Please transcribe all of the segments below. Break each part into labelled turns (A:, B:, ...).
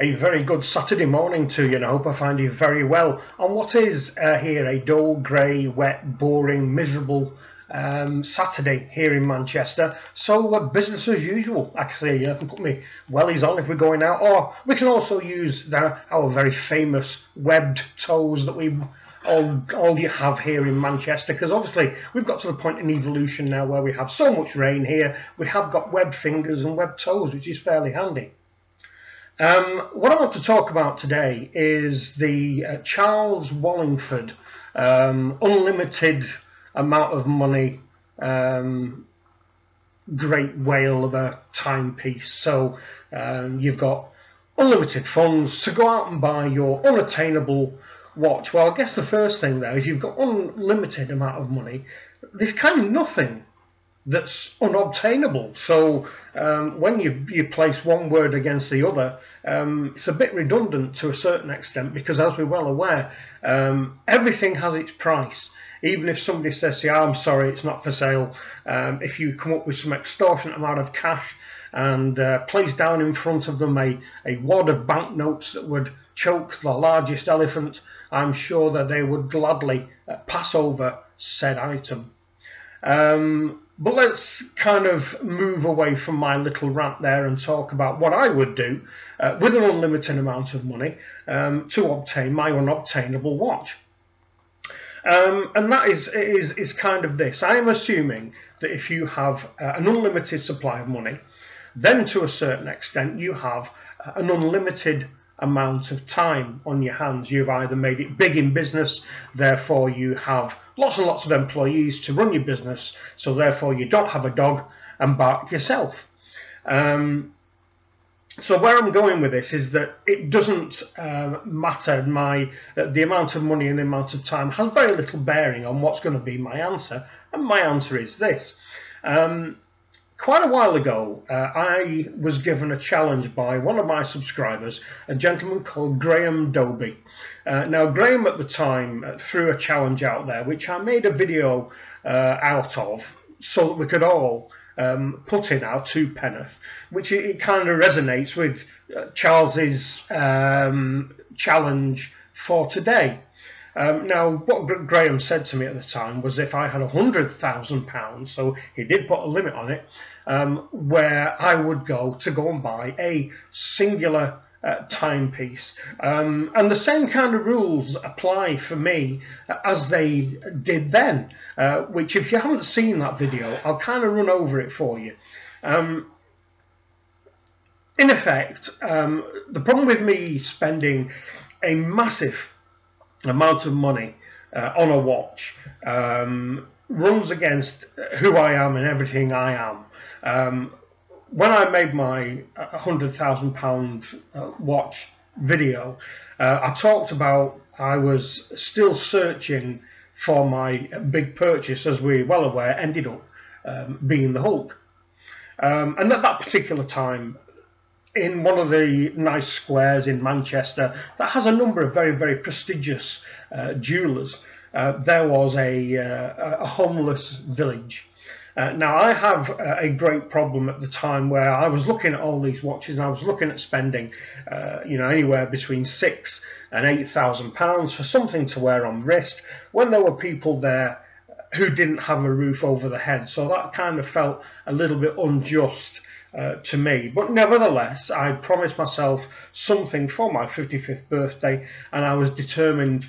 A: A very good Saturday morning to you, and I hope I find you very well on what is here a dull, grey, wet, boring, miserable Saturday here in Manchester. So business as usual. Actually, I can put my wellies on if we're going out, or we can also use our very famous webbed toes that we all you have here in Manchester, because obviously we've got to the point in evolution now where we have so much rain here, we have got webbed fingers and webbed toes, which is fairly handy. What I want to talk about today is the Charles Wahlingford unlimited amount of money great whale of a timepiece. So you've got unlimited funds to go out and buy your unattainable watch. Well, I guess the first thing there is you've got unlimited amount of money. There's kind of nothing that's unobtainable. So when you place one word against the other, it's a bit redundant to a certain extent, because as we're well aware, everything has its price. Even if somebody says, yeah, I'm sorry, it's not for sale, if you come up with some extortionate amount of cash and place down in front of them a wad of banknotes that would choke the largest elephant, I'm sure that they would gladly pass over said item. But let's kind of move away from my little rant there and talk about what I would do with an unlimited amount of money to obtain my unobtainable watch. And that is kind of this. I am assuming that if you have an unlimited supply of money, then to a certain extent you have an unlimited amount of time on your hands. You've either made it big in business, therefore you have lots and lots of employees to run your business, so therefore you don't have a dog and bark yourself. So where I'm going with this is that it doesn't matter. The amount of money and the amount of time has very little bearing on what's going to be my answer, and my answer is this. Quite a while ago, I was given a challenge by one of my subscribers, a gentleman called Graham Doby. Now, Graham at the time threw a challenge out there, which I made a video out of, so that we could all put in our 2 penneth, which it kind of resonates with Charles's challenge for today. Now, what Graham said to me at the time was if I had £100,000, so he did put a limit on it, where I would go and buy a singular timepiece. And the same kind of rules apply for me as they did then, which if you haven't seen that video, I'll kind of run over it for you. In effect, the problem with me spending a massive amount of money on a watch runs against who I am and everything I am. When I made my £100,000 watch video, I talked about I was still searching for my big purchase, as we're well aware, ended up being the Hulk. And at that particular time, in one of the nice squares in Manchester that has a number of very, very prestigious jewellers, there was a homeless village. Now, I have a great problem at the time where I was looking at all these watches and I was looking at spending, anywhere between £6,000 and £8,000 for something to wear on wrist, when there were people there who didn't have a roof over their head. So that kind of felt a little bit unjust to me. But nevertheless, I promised myself something for my 55th birthday, and I was determined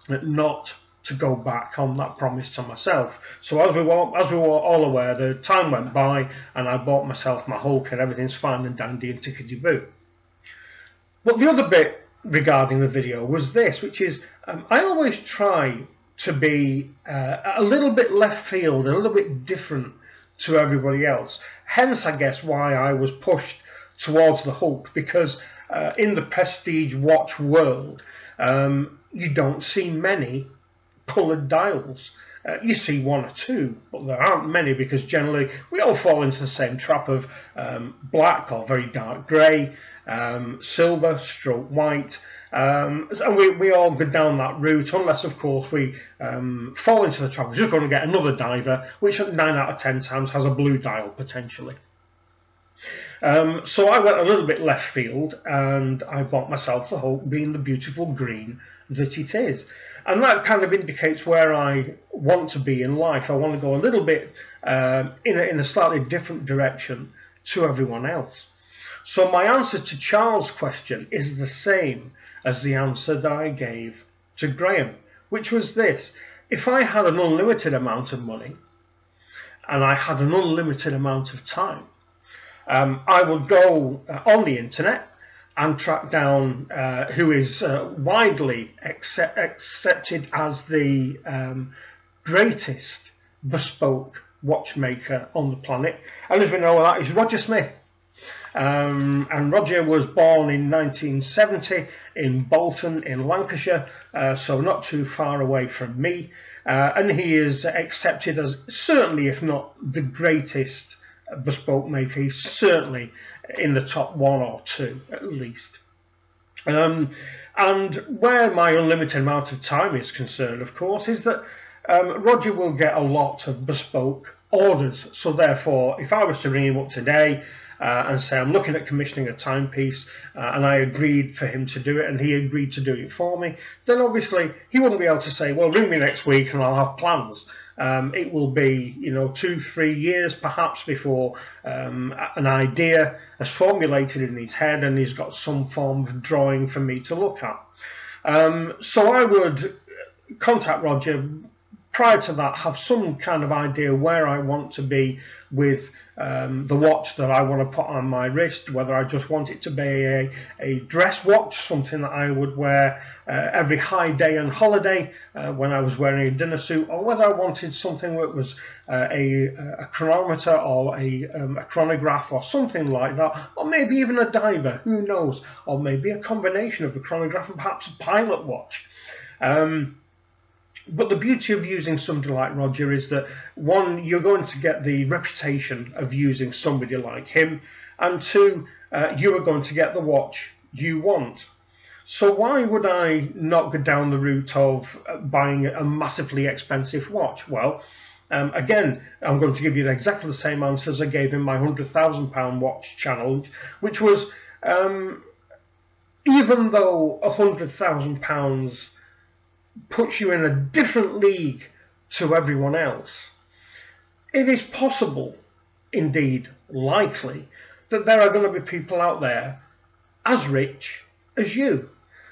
A: not to go back on that promise to myself. So as we were all aware, the time went by and I bought myself my Hulk and everything's fine and dandy and tickety-boo. But the other bit regarding the video was this, which is I always try to be a little bit left field, a little bit different to everybody else. Hence, I guess, why I was pushed towards the Hulk, because in the prestige watch world, you don't see many coloured dials. You see 1 or 2, but there aren't many, because generally we all fall into the same trap of black or very dark grey, silver, stroke white, and we all go down that route, unless of course we fall into the trap. We're just going to get another diver, which 9 out of 10 times has a blue dial potentially. So I went a little bit left field and I bought myself the Hulk, being the beautiful green that it is. And that kind of indicates where I want to be in life. I want to go a little bit in a slightly different direction to everyone else. So my answer to Charles' question is the same as the answer that I gave to Graham, which was this: if I had an unlimited amount of money and I had an unlimited amount of time, I would go on the internet and track down who is widely accepted as the greatest bespoke watchmaker on the planet. And as we know, that is Roger Smith. And Roger was born in 1970 in Bolton in Lancashire, so not too far away from me. And he is accepted as certainly, if not the greatest bespoke maker, he's certainly in the top one or two at least. And where my unlimited amount of time is concerned, of course, is that Roger will get a lot of bespoke orders. So therefore, if I was to ring him up today and say I'm looking at commissioning a timepiece and I agreed for him to do it and he agreed to do it for me, then obviously he wouldn't be able to say, well, ring me next week and I'll have plans. It will be, 2-3 years perhaps before an idea has formulated in his head and he's got some form of drawing for me to look at. So I would contact Roger. Prior to that, have some kind of idea where I want to be with the watch that I want to put on my wrist, whether I just want it to be a dress watch, something that I would wear every high day and holiday when I was wearing a dinner suit, or whether I wanted something that was a chronometer or a chronograph or something like that, or maybe even a diver, who knows, or maybe a combination of a chronograph and perhaps a pilot watch. But the beauty of using somebody like Roger is that, one, you're going to get the reputation of using somebody like him, and two, you are going to get the watch you want. So why would I not go down the route of buying a massively expensive watch? Well, again, I'm going to give you exactly the same answer as I gave in my £100,000 watch challenge, which was, even though £100,000 puts you in a different league to everyone else, it is possible, indeed likely, that there are going to be people out there as rich as you.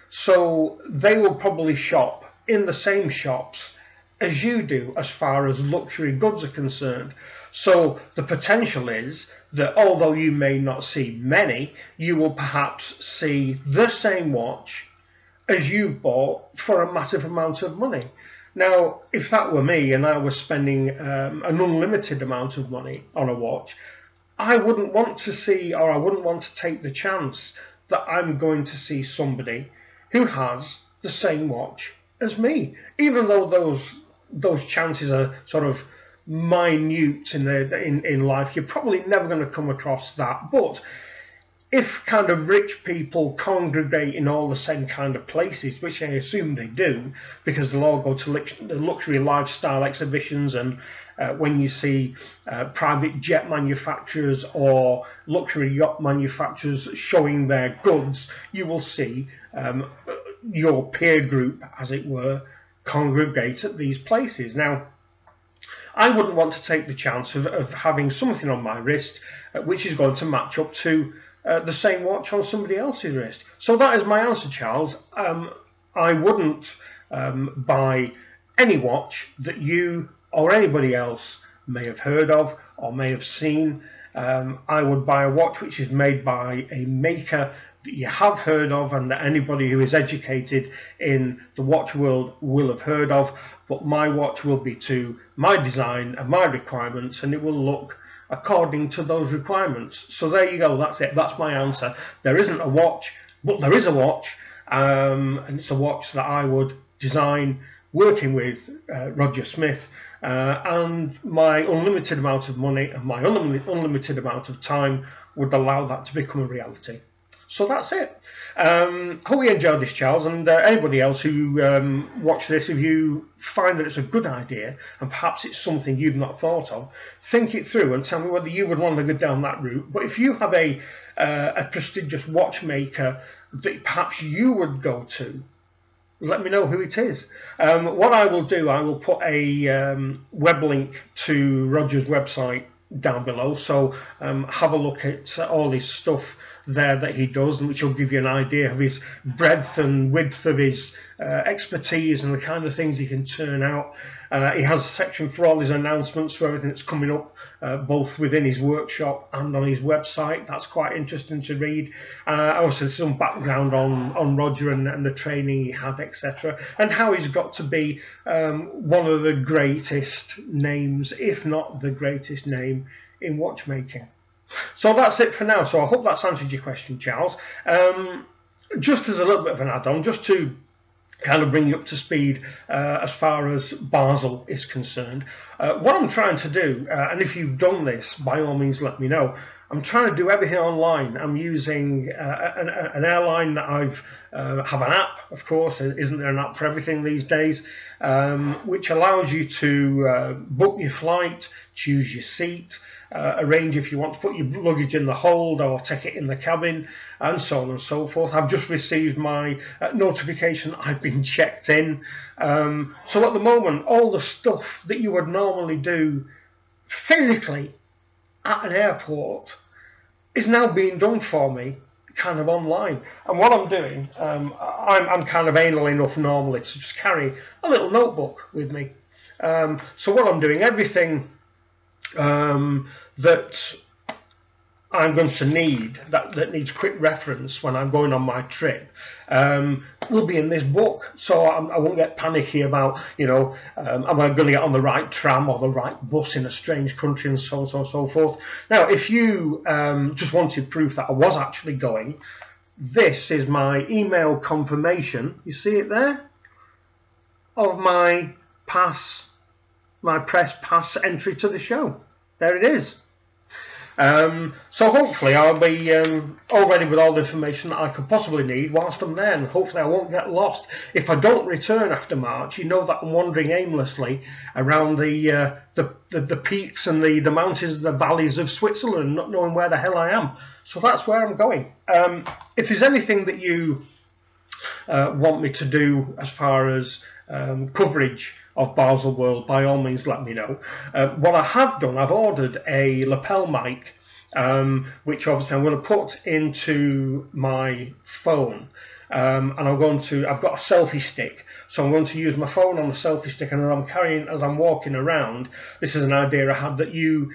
A: So they will probably shop in the same shops as you do as far as luxury goods are concerned. So the potential is that although you may not see many, you will perhaps see the same watch as you bought for a massive amount of money. Now, if that were me and I was spending an unlimited amount of money on a watch, I wouldn't want to see, or I wouldn't want to take the chance that I'm going to see somebody who has the same watch as me, even though those chances are sort of minute in life. You're probably never going to come across that. But if kind of rich people congregate in all the same kind of places, which I assume they do, because they'll all go to luxury lifestyle exhibitions, and when you see private jet manufacturers or luxury yacht manufacturers showing their goods, you will see your peer group, as it were, congregate at these places. Now, I wouldn't want to take the chance of having something on my wrist which is going to match up to the same watch on somebody else's wrist. So that is my answer, Charles. I wouldn't buy any watch that you or anybody else may have heard of or may have seen. I would buy a watch which is made by a maker that you have heard of and that anybody who is educated in the watch world will have heard of, but my watch will be to my design and my requirements, and it will look according to those requirements. So there you go, that's it, that's my answer. There isn't a watch, but there is a watch, and it's a watch that I would design working with Roger Smith, and my unlimited amount of money and my unlimited amount of time would allow that to become a reality. So that's it. Hope you enjoyed this, Charles, and anybody else who watch this, if you find that it's a good idea and perhaps it's something you've not thought of, think it through and tell me whether you would want to go down that route. But if you have a prestigious watchmaker that perhaps you would go to, let me know who it is. What I will do, I will put a web link to Roger's website down below, so have a look at all his stuff there that he does, and which will give you an idea of his breadth and width of his expertise and the kind of things he can turn out. He has a section for all his announcements for everything that's coming up, both within his workshop and on his website. That's quite interesting to read. Also some background on Roger and the training he had, etc., and how he's got to be one of the greatest names, if not the greatest name, in watchmaking. So that's it for now. So I hope that's answered your question, Charles. Just as a little bit of an add-on, just to kind of bring you up to speed as far as Basel is concerned, what I'm trying to do, and if you've done this, by all means let me know. I'm trying to do everything online. I'm using an airline that I've have an app, of course. Isn't there an app for everything these days, which allows you to book your flight, choose your seat, arrange if you want to put your luggage in the hold or take it in the cabin, and so on and so forth. I've just received my notification I've been checked in. So at the moment, all the stuff that you would normally do physically at an airport is now being done for me kind of online. And what I'm doing, I'm kind of anal enough normally to just carry a little notebook with me. So what I'm doing, everything that I'm going to need, that needs quick reference when I'm going on my trip, will be in this book. So I won't get panicky about, you know, am I going to get on the right tram or the right bus in a strange country, and so on and so forth. Now, if you just wanted proof that I was actually going, this is my email confirmation. You see it there? Of my pass, my press pass entry to the show. There it is. So hopefully I'll be all ready with all the information that I could possibly need whilst I'm there, and hopefully I won't get lost. If I don't return after March, you know that I'm wandering aimlessly around the peaks and the mountains, the valleys of Switzerland, not knowing where the hell I am. So that's where I'm going. If there's anything that you want me to do as far as coverage of Basel World, by all means let me know. What I have done, I've ordered a lapel mic, which obviously I'm going to put into my phone, and I've got a selfie stick, so I'm going to use my phone on the selfie stick, and as I'm walking around, this is an idea I had that you,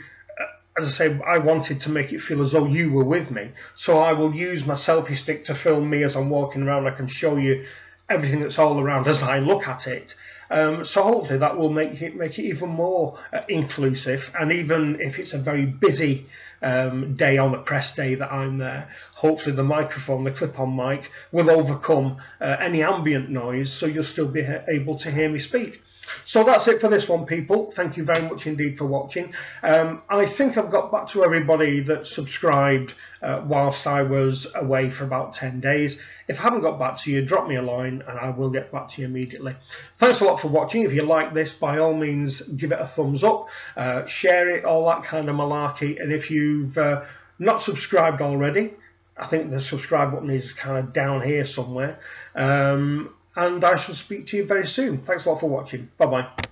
A: as I say, I wanted to make it feel as though you were with me, so I will use my selfie stick to film me as I'm walking around. I can show you everything that's all around as I look at it. So hopefully that will make it even more inclusive, and even if it's a very busy day on the press day that I'm there, hopefully the microphone, the clip-on mic, will overcome any ambient noise, so you'll still be able to hear me speak. So that's it for this one, people. Thank you very much indeed for watching. I think I've got back to everybody that subscribed whilst I was away for about 10 days. If I haven't got back to you, drop me a line and I will get back to you immediately. Thanks a lot for watching. If you like this, by all means give it a thumbs up, share it, all that kind of malarkey. And if you've not subscribed already, I think the subscribe button is kind of down here somewhere. And I shall speak to you very soon. Thanks a lot for watching. Bye-bye.